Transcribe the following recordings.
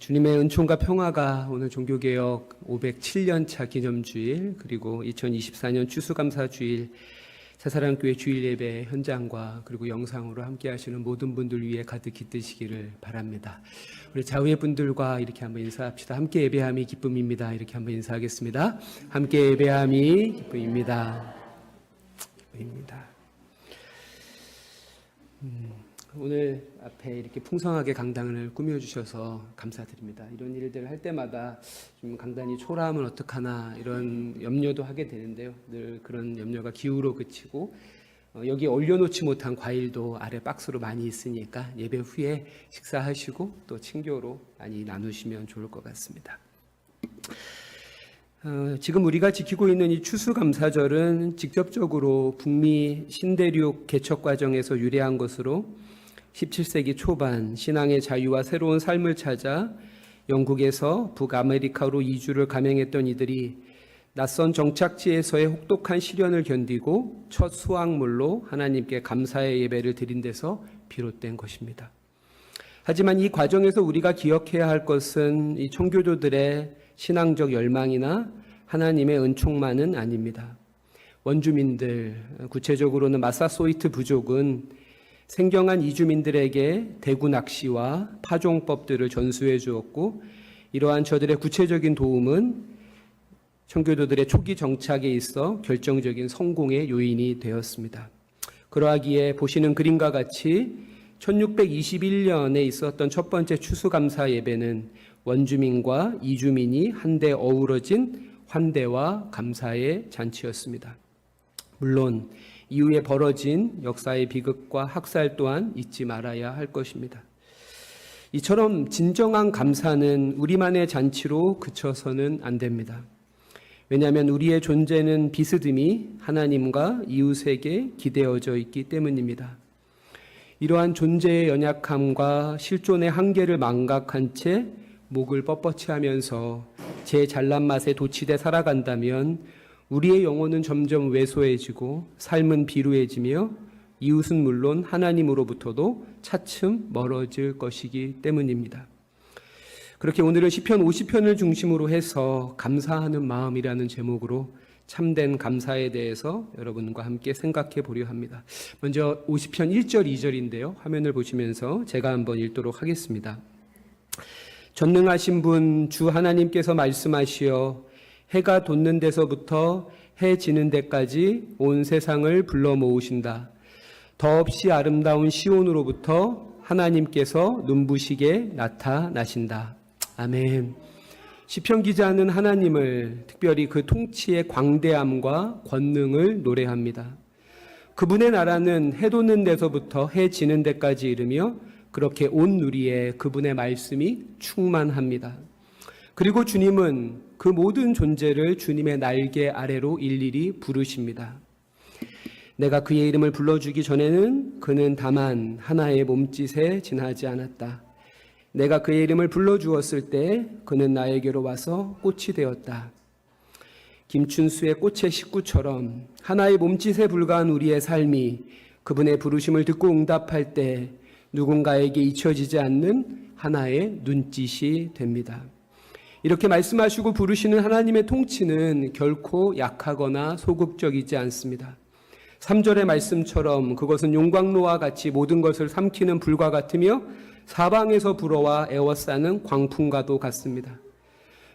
주님의 은총과 평화가 오늘 종교개혁 507년차 기념주일 그리고 2024년 추수감사주일 새사랑교회 주일예배 현장과 그리고 영상으로 함께 하시는 모든 분들 위해 가득 깃드시기를 바랍니다. 우리 좌우의 분들과 이렇게 한번 인사합시다. 함께 예배함이 기쁨입니다. 이렇게 한번 인사하겠습니다. 함께 예배함이 기쁨입니다. 기쁨입니다. 오늘 앞에 이렇게 풍성하게 강단을 꾸며주셔서 감사드립니다. 이런 일들을 할 때마다 좀 강단이 초라하면 어떡하나 이런 염려도 하게 되는데요. 늘 그런 염려가 기후로 그치고 여기 올려놓지 못한 과일도 아래 박스로 많이 있으니까 예배 후에 식사하시고 또 친교로 많이 나누시면 좋을 것 같습니다. 지금 우리가 지키고 있는 이 추수감사절은 직접적으로 북미 신대륙 개척 과정에서 유래한 것으로 17세기 초반 신앙의 자유와 새로운 삶을 찾아 영국에서 북아메리카로 이주를 감행했던 이들이 낯선 정착지에서의 혹독한 시련을 견디고 첫 수확물로 하나님께 감사의 예배를 드린 데서 비롯된 것입니다. 하지만 이 과정에서 우리가 기억해야 할 것은 이 청교도들의 신앙적 열망이나 하나님의 은총만은 아닙니다. 원주민들, 구체적으로는 마사소이트 부족은 생경한 이주민들에게 대구 낚시와 파종법들을 전수해 주었고 이러한 저들의 구체적인 도움은 청교도들의 초기 정착에 있어 결정적인 성공의 요인이 되었습니다. 그러하기에 보시는 그림과 같이 1621년에 있었던 첫 번째 추수감사 예배는 원주민과 이주민이 한데 어우러진 환대와 감사의 잔치였습니다. 물론 이후에 벌어진 역사의 비극과 학살 또한 잊지 말아야 할 것입니다. 이처럼 진정한 감사는 우리만의 잔치로 그쳐서는 안 됩니다. 왜냐하면 우리의 존재는 비스듬히 하나님과 이웃에게 기대어져 있기 때문입니다. 이러한 존재의 연약함과 실존의 한계를 망각한 채 목을 뻣뻣이 하면서 제 잘난 맛에 도취돼 살아간다면 우리의 영혼은 점점 왜소해지고 삶은 비루해지며 이웃은 물론 하나님으로부터도 차츰 멀어질 것이기 때문입니다. 그렇게 오늘은 시편 50편을 중심으로 해서 감사하는 마음이라는 제목으로 참된 감사에 대해서 여러분과 함께 생각해 보려 합니다. 먼저 50편 1절 2절인데요. 화면을 보시면서 제가 한번 읽도록 하겠습니다. 전능하신 분 주 하나님께서 말씀하시어 해가 돋는 데서부터 해 지는 데까지 온 세상을 불러 모으신다. 더없이 아름다운 시온으로부터 하나님께서 눈부시게 나타나신다. 아멘. 시편 기자는 하나님을 특별히 그 통치의 광대함과 권능을 노래합니다. 그분의 나라는 해 돋는 데서부터 해 지는 데까지 이르며 그렇게 온 누리에 그분의 말씀이 충만합니다. 그리고 주님은 그 모든 존재를 주님의 날개 아래로 일일이 부르십니다. 내가 그의 이름을 불러주기 전에는 그는 다만 하나의 몸짓에 지나지 않았다. 내가 그의 이름을 불러주었을 때 그는 나에게로 와서 꽃이 되었다. 김춘수의 꽃의 식구처럼 하나의 몸짓에 불과한 우리의 삶이 그분의 부르심을 듣고 응답할 때 누군가에게 잊혀지지 않는 하나의 눈짓이 됩니다. 이렇게 말씀하시고 부르시는 하나님의 통치는 결코 약하거나 소극적이지 않습니다. 3절의 말씀처럼 그것은 용광로와 같이 모든 것을 삼키는 불과 같으며 사방에서 불어와 에워싸는 광풍과도 같습니다.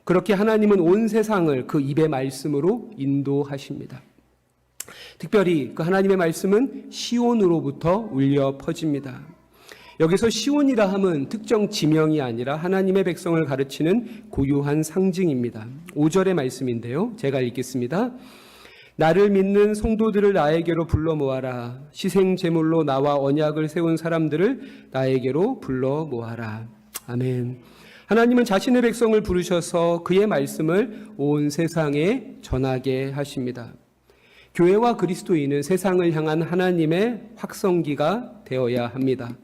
그렇게 하나님은 온 세상을 그 입의 말씀으로 인도하십니다. 특별히 그 하나님의 말씀은 시온으로부터 울려 퍼집니다. 여기서 시온이라 함은 특정 지명이 아니라 하나님의 백성을 가르치는 고유한 상징입니다. 5절의 말씀인데요. 제가 읽겠습니다. 나를 믿는 성도들을 나에게로 불러 모아라. 희생 제물로 나와 언약을 세운 사람들을 나에게로 불러 모아라. 아멘. 하나님은 자신의 백성을 부르셔서 그의 말씀을 온 세상에 전하게 하십니다. 교회와 그리스도인은 세상을 향한 하나님의 확성기가 되어야 합니다.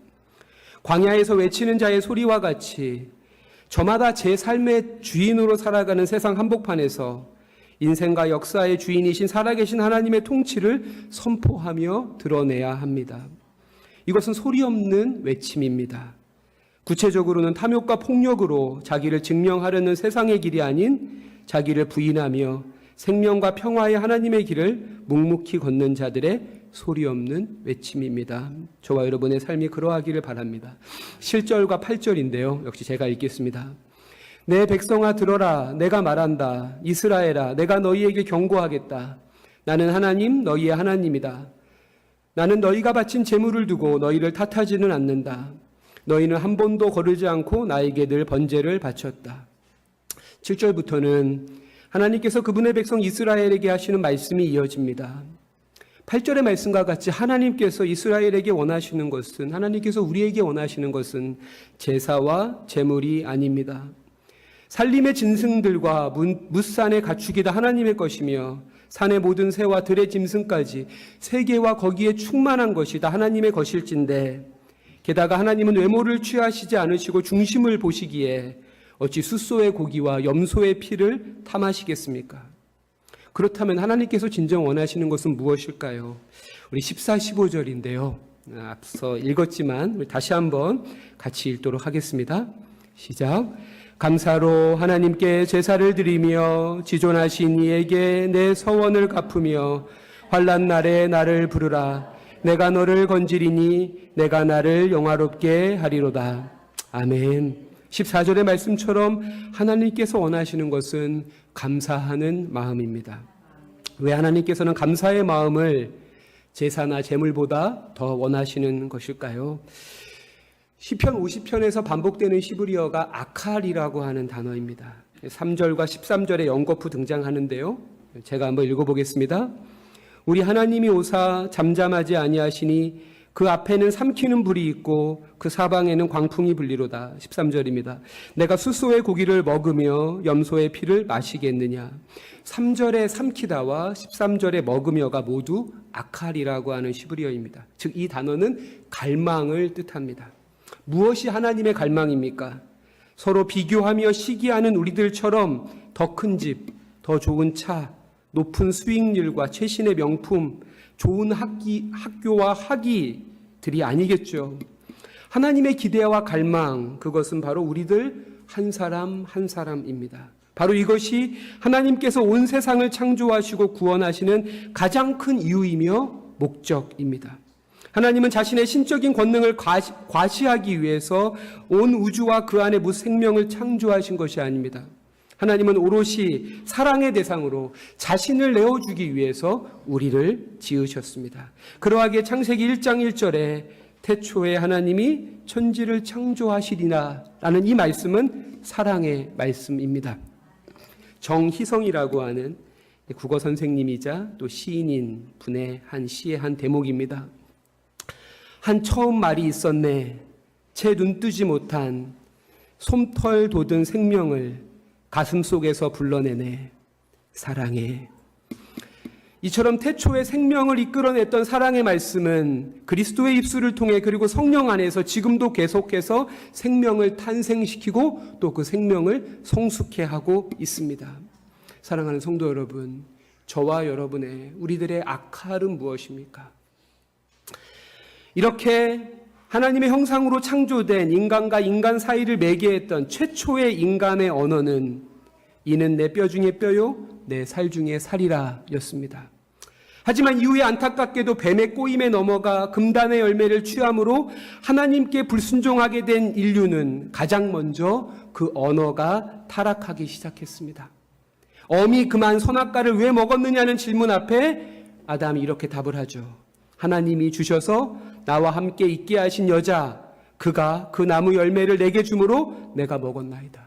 광야에서 외치는 자의 소리와 같이 저마다 제 삶의 주인으로 살아가는 세상 한복판에서 인생과 역사의 주인이신 살아계신 하나님의 통치를 선포하며 드러내야 합니다. 이것은 소리 없는 외침입니다. 구체적으로는 탐욕과 폭력으로 자기를 증명하려는 세상의 길이 아닌 자기를 부인하며 생명과 평화의 하나님의 길을 묵묵히 걷는 자들의 소리 없는 외침입니다. 저와 여러분의 삶이 그러하기를 바랍니다. 7절과 8절인데요. 역시 제가 읽겠습니다. 내 백성아 들어라. 내가 말한다. 이스라엘아 내가 너희에게 경고하겠다. 나는 하나님 너희의 하나님이다. 나는 너희가 바친 제물을 두고 너희를 탓하지는 않는다. 너희는 한 번도 거르지 않고 나에게 늘 번제를 바쳤다. 7절부터는 하나님께서 그분의 백성 이스라엘에게 하시는 말씀이 이어집니다. 8절의 말씀과 같이 하나님께서 이스라엘에게 원하시는 것은, 하나님께서 우리에게 원하시는 것은 제사와 제물이 아닙니다. 살림의 짐승들과 뭇산의 가축이 다 하나님의 것이며 산의 모든 새와 들의 짐승까지 세계와 거기에 충만한 것이 다 하나님의 것일진데, 게다가 하나님은 외모를 취하시지 않으시고 중심을 보시기에 어찌 숫소의 고기와 염소의 피를 탐하시겠습니까? 그렇다면 하나님께서 진정 원하시는 것은 무엇일까요? 우리 14, 15절인데요. 앞서 읽었지만 우리 다시 한번 같이 읽도록 하겠습니다. 시작. 감사로 하나님께 제사를 드리며 지존하신 이에게 내 서원을 갚으며 환난 날에 나를 부르라. 내가 너를 건지리니 내가 나를 영화롭게 하리로다. 아멘. 14절의 말씀처럼 하나님께서 원하시는 것은 감사하는 마음입니다. 왜 하나님께서는 감사의 마음을 제사나 제물보다 더 원하시는 것일까요? 시편 50편에서 반복되는 히브리어가 아칼이라고 하는 단어입니다. 3절과 13절에 연거푸 등장하는데요. 제가 한번 읽어보겠습니다. 우리 하나님이 오사 잠잠하지 아니하시니 그 앞에는 삼키는 불이 있고 그 사방에는 광풍이 불리로다. 13절입니다. 내가 숫소의 고기를 먹으며 염소의 피를 마시겠느냐. 3절에 삼키다와 13절에 먹으며가 모두 아칼이라고 하는 히브리어입니다. 즉 이 단어는 갈망을 뜻합니다. 무엇이 하나님의 갈망입니까? 서로 비교하며 시기하는 우리들처럼 더 큰 집, 더 좋은 차, 높은 수익률과 최신의 명품, 좋은 학교와 학위들이 아니겠죠. 하나님의 기대와 갈망, 그것은 바로 우리들 한 사람 한 사람입니다. 바로 이것이 하나님께서 온 세상을 창조하시고 구원하시는 가장 큰 이유이며 목적입니다. 하나님은 자신의 신적인 권능을 과시하기 위해서 온 우주와 그 안에 무생명을 창조하신 것이 아닙니다. 하나님은 오롯이 사랑의 대상으로 자신을 내어주기 위해서 우리를 지으셨습니다. 그러하기에 창세기 1장 1절에 태초에 하나님이 천지를 창조하시리라 라는 이 말씀은 사랑의 말씀입니다. 정희성이라고 하는 국어 선생님이자 또 시인인 분의 한 시의 한 대목입니다. 한 처음 말이 있었네. 채 눈뜨지 못한 솜털 돋은 생명을 가슴 속에서 불러내네. 사랑해. 이처럼 태초에 생명을 이끌어냈던 사랑의 말씀은 그리스도의 입술을 통해 그리고 성령 안에서 지금도 계속해서 생명을 탄생시키고 또 그 생명을 성숙해 하고 있습니다. 사랑하는 성도 여러분, 저와 여러분의 우리들의 아칼은 무엇입니까? 이렇게 하나님의 형상으로 창조된 인간과 인간 사이를 매개했던 최초의 인간의 언어는 이는 내 뼈 중에 뼈요 내 살 중에 살이라 였습니다. 하지만 이후에 안타깝게도 뱀의 꼬임에 넘어가 금단의 열매를 취함으로 하나님께 불순종하게 된 인류는 가장 먼저 그 언어가 타락하기 시작했습니다. 어미 그만 선악과를 왜 먹었느냐는 질문 앞에 아담이 이렇게 답을 하죠. 하나님이 주셔서 나와 함께 있게 하신 여자, 그가 그 나무 열매를 내게 주므로 내가 먹었나이다.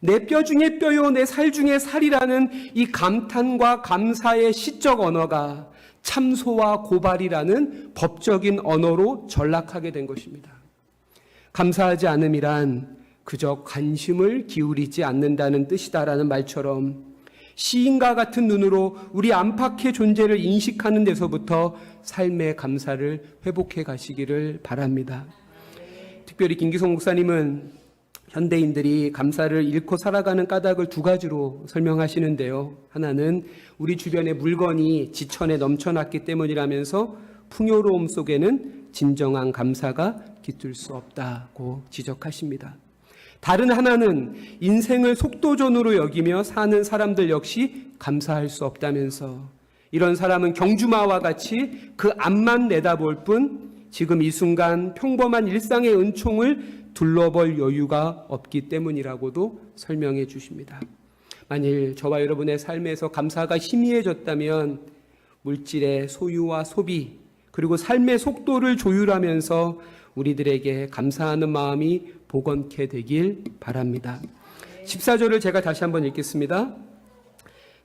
내 뼈 중에 뼈요 내 살 중에 살이라는 이 감탄과 감사의 시적 언어가 참소와 고발이라는 법적인 언어로 전락하게 된 것입니다. 감사하지 않음이란 그저 관심을 기울이지 않는다는 뜻이다라는 말처럼 시인과 같은 눈으로 우리 안팎의 존재를 인식하는 데서부터 삶의 감사를 회복해 가시기를 바랍니다. 특별히 김기성 목사님은 현대인들이 감사를 잃고 살아가는 까닭을 두 가지로 설명하시는데요. 하나는 우리 주변의 물건이 지천에 넘쳐났기 때문이라면서 풍요로움 속에는 진정한 감사가 깃들 수 없다고 지적하십니다. 다른 하나는 인생을 속도전으로 여기며 사는 사람들 역시 감사할 수 없다면서 이런 사람은 경주마와 같이 그 앞만 내다볼 뿐 지금 이 순간 평범한 일상의 은총을 둘러볼 여유가 없기 때문이라고도 설명해 주십니다. 만일 저와 여러분의 삶에서 감사가 희미해졌다면 물질의 소유와 소비 그리고 삶의 속도를 조율하면서 우리들에게 감사하는 마음이 복원케 되길 바랍니다. 14절을 제가 다시 한번 읽겠습니다.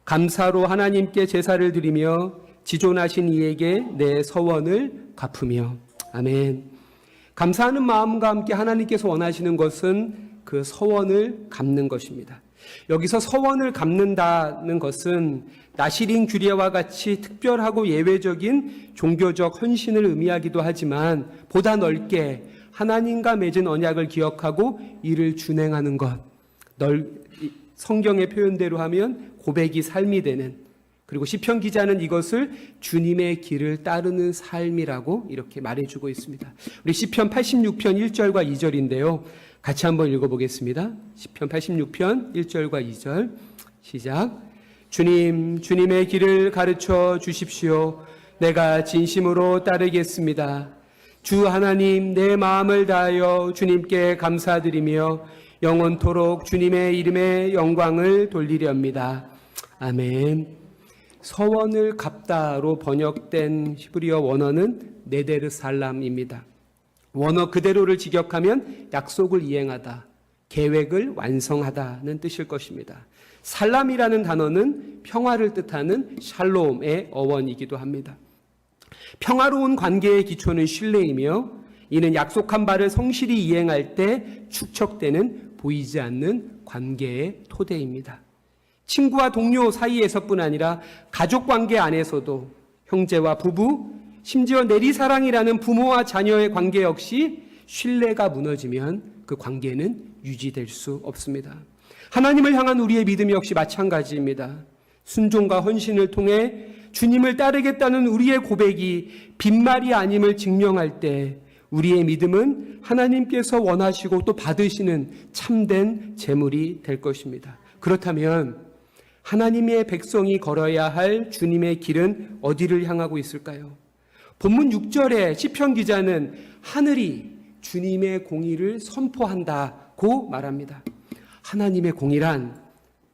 감사로 하나님께 제사를 드리며 지존하신 이에게 내 서원을 갚으며. 아멘. 감사하는 마음과 함께 하나님께서 원하시는 것은 그 서원을 갚는 것입니다. 여기서 서원을 갚는다는 것은 나시린 규례와 같이 특별하고 예외적인 종교적 헌신을 의미하기도 하지만 보다 넓게 하나님과 맺은 언약을 기억하고 이를 준행하는 것, 성경의 표현대로 하면 고백이 삶이 되는, 그리고 시편 기자는 이것을 주님의 길을 따르는 삶이라고 이렇게 말해주고 있습니다. 우리 시편 86편 1절과 2절인데요. 같이 한번 읽어보겠습니다. 시편 86편 1절과 2절 시작. 주님의 길을 가르쳐 주십시오. 내가 진심으로 따르겠습니다. 주 하나님, 내 마음을 다하여 주님께 감사드리며 영원토록 주님의 이름의 영광을 돌리렵니다. 아멘. 서원을 갚다로 번역된 히브리어 원어는 네데르살람입니다. 원어 그대로를 직역하면 약속을 이행하다, 계획을 완성하다는 뜻일 것입니다. 살람이라는 단어는 평화를 뜻하는 샬롬의 어원이기도 합니다. 평화로운 관계의 기초는 신뢰이며 이는 약속한 바를 성실히 이행할 때 축적되는 보이지 않는 관계의 토대입니다. 친구와 동료 사이에서뿐 아니라 가족 관계 안에서도 형제와 부부, 심지어 내리사랑이라는 부모와 자녀의 관계 역시 신뢰가 무너지면 그 관계는 유지될 수 없습니다. 하나님을 향한 우리의 믿음 역시 마찬가지입니다. 순종과 헌신을 통해 주님을 따르겠다는 우리의 고백이 빈말이 아님을 증명할 때 우리의 믿음은 하나님께서 원하시고 또 받으시는 참된 제물이 될 것입니다. 그렇다면 하나님의 백성이 걸어야 할 주님의 길은 어디를 향하고 있을까요? 본문 6절에 시편 기자는 하늘이 주님의 공의를 선포한다고 말합니다. 하나님의 공의란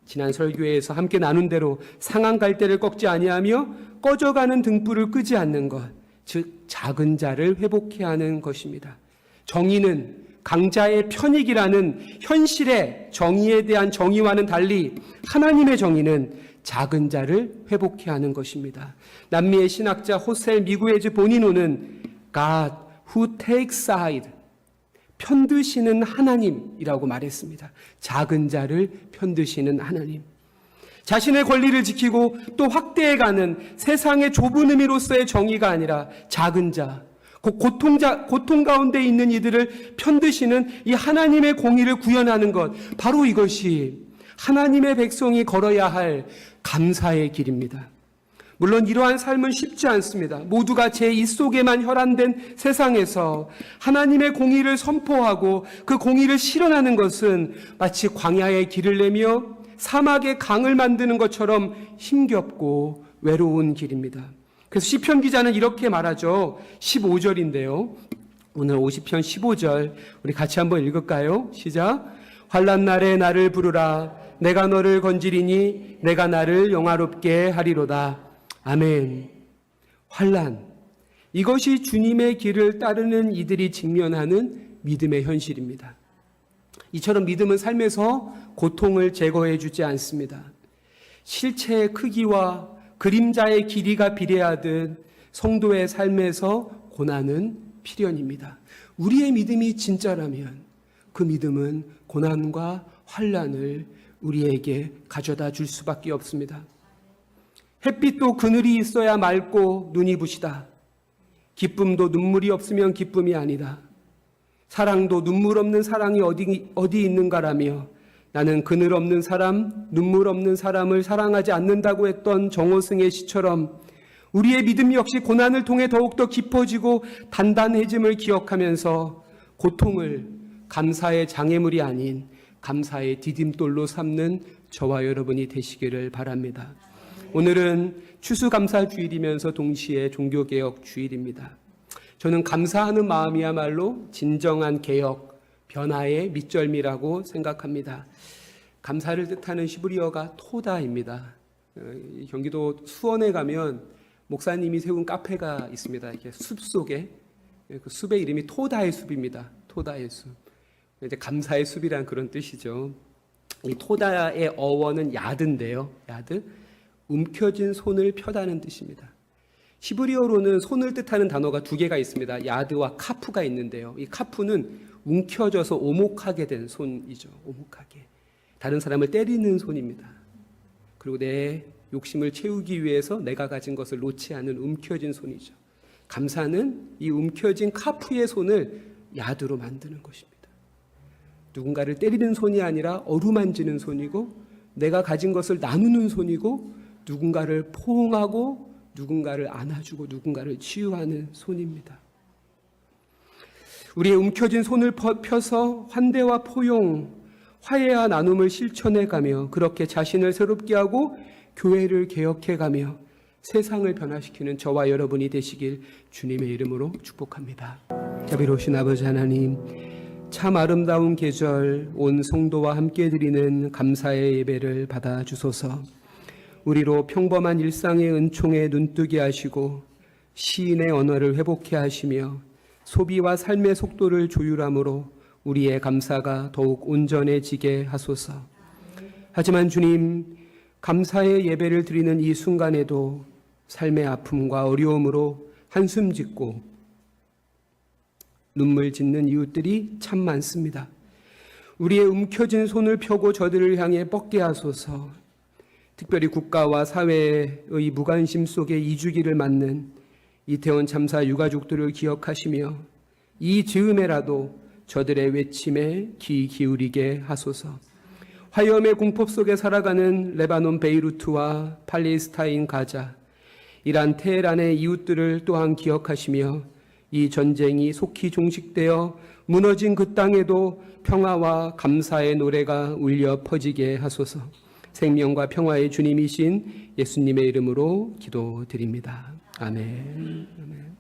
지난 설교에서 함께 나눈 대로 상한 갈대를 꺾지 아니하며 꺼져가는 등불을 끄지 않는 것, 즉 작은 자를 회복케 하는 것입니다. 정의는 강자의 편익이라는 현실의 정의에 대한 정의와는 달리 하나님의 정의는 작은 자를 회복케 하는 것입니다. 남미의 신학자 호셀 미구에즈 보니노는 God who takes side, 편드시는 하나님이라고 말했습니다. 작은 자를 편드시는 하나님. 자신의 권리를 지키고 또 확대해가는 세상의 좁은 의미로서의 정의가 아니라 작은 자, 고통 가운데 있는 이들을 편드시는 이 하나님의 공의를 구현하는 것, 바로 이것이 하나님의 백성이 걸어야 할 감사의 길입니다. 물론 이러한 삶은 쉽지 않습니다. 모두가 제 입속에만 혈안된 세상에서 하나님의 공의를 선포하고 그 공의를 실현하는 것은 마치 광야에 길을 내며 사막에 강을 만드는 것처럼 힘겹고 외로운 길입니다. 그래서 시편 기자는 이렇게 말하죠. 15절인데요. 오늘 50편 15절 우리 같이 한번 읽을까요? 시작. 환난 날에 나를 부르라. 내가 너를 건지리니 내가 나를 영화롭게 하리로다. 아멘. 환난, 이것이 주님의 길을 따르는 이들이 직면하는 믿음의 현실입니다. 이처럼 믿음은 삶에서 고통을 제거해 주지 않습니다. 실체의 크기와 그림자의 길이가 비례하듯 성도의 삶에서 고난은 필연입니다. 우리의 믿음이 진짜라면 그 믿음은 고난과 환난을 우리에게 가져다 줄 수밖에 없습니다. 햇빛도 그늘이 있어야 맑고 눈이 부시다. 기쁨도 눈물이 없으면 기쁨이 아니다. 사랑도 눈물 없는 사랑이 어디 있는가라며 나는 그늘 없는 사람, 눈물 없는 사람을 사랑하지 않는다고 했던 정호승의 시처럼 우리의 믿음 역시 고난을 통해 더욱더 깊어지고 단단해짐을 기억하면서 고통을 감사의 장애물이 아닌 감사의 디딤돌로 삼는 저와 여러분이 되시기를 바랍니다. 오늘은 추수감사주일이면서 동시에 종교개혁 주일입니다. 저는 감사하는 마음이야말로 진정한 개혁, 변화의 밑절미라고 생각합니다. 감사를 뜻하는 히브리어가 토다입니다. 경기도 수원에 가면 목사님이 세운 카페가 있습니다. 이렇게 숲 속에, 그 숲의 이름이 토다의 숲입니다. 토다의 숲. 이제 감사의 숲이란 그런 뜻이죠. 이 토다의 어원은 야드인데요. 야드, 움켜진 손을 펴다는 뜻입니다. 히브리어로는 손을 뜻하는 단어가 두 개가 있습니다. 야드와 카프가 있는데요. 이 카프는 움켜져서 오목하게 된 손이죠. 오목하게. 다른 사람을 때리는 손입니다. 그리고 내 욕심을 채우기 위해서 내가 가진 것을 놓지 않는 움켜진 손이죠. 감사는 이 움켜진 카프의 손을 야드로 만드는 것입니다. 누군가를 때리는 손이 아니라 어루만지는 손이고, 내가 가진 것을 나누는 손이고, 누군가를 포옹하고 누군가를 안아주고 누군가를 치유하는 손입니다. 우리의 움켜진 손을 펴서 환대와 포용, 화해와 나눔을 실천해가며 그렇게 자신을 새롭게 하고 교회를 개혁해가며 세상을 변화시키는 저와 여러분이 되시길 주님의 이름으로 축복합니다. 자비로우신 아버지 하나님, 참 아름다운 계절 온 성도와 함께 드리는 감사의 예배를 받아주소서. 우리로 평범한 일상의 은총에 눈뜨게 하시고 시인의 언어를 회복케 하시며 소비와 삶의 속도를 조율함으로 우리의 감사가 더욱 온전해지게 하소서. 하지만 주님, 감사의 예배를 드리는 이 순간에도 삶의 아픔과 어려움으로 한숨 짓고 눈물 짓는 이웃들이 참 많습니다. 우리의 움켜진 손을 펴고 저들을 향해 뻗게 하소서. 특별히 국가와 사회의 무관심 속에 이주기를 맞는 이태원 참사 유가족들을 기억하시며 이 즈음에라도 저들의 외침에 귀 기울이게 하소서. 화염의 공포 속에 살아가는 레바논 베이루트와 팔레스타인 가자, 이란 테헤란의 이웃들을 또한 기억하시며 이 전쟁이 속히 종식되어 무너진 그 땅에도 평화와 감사의 노래가 울려 퍼지게 하소서. 생명과 평화의 주님이신 예수님의 이름으로 기도드립니다. 아멘. 아멘.